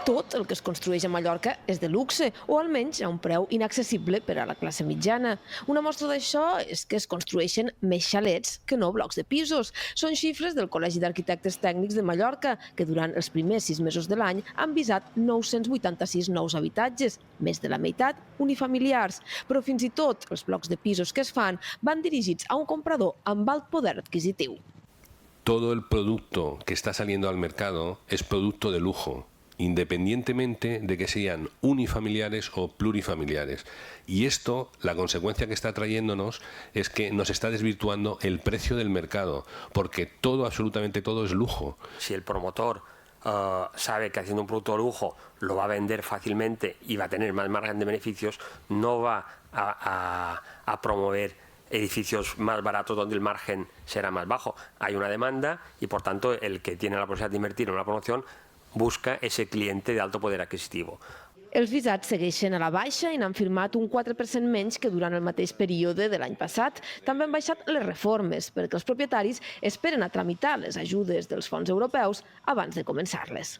tot el que es construeix a Mallorca és de luxe, o almenys a un preu inaccessible per a la classe mitjana. Una mostra d'això és que es construeixen més xalets que no blocs de pisos. Són xifres del Col·legi d'Arquitectes Tècnics de Mallorca, que durant els primers 6 mesos de l'any han visat 986 nous habitatges, més de la meitat unifamiliars. Però fins i tot els blocs de pisos que es fan van dirigits a un comprador amb alt poder adquisitiu. Todo el producto que está saliendo al mercado es producto de lujo, independientemente de que sean unifamiliares o plurifamiliares. Y esto, la consecuencia que está trayéndonos es que nos está desvirtuando el precio del mercado, porque todo, absolutamente todo, es lujo. Si el promotor sabe que haciendo un producto de lujo lo va a vender fácilmente y va a tener más margen de beneficios, no va a promover edificios más baratos donde el margen será más bajo. Hay una demanda y, por tanto, el que tiene la posibilidad de invertir en una promoción busca ese cliente de alto poder adquisitivo. Els visats segueixen a la baixa i n'han firmat un 4% menys que durant el mateix període de l'any passat. També han baixat les reformes, perquè els propietaris esperen a tramitar les ajudes dels fons europeus abans de començar-les.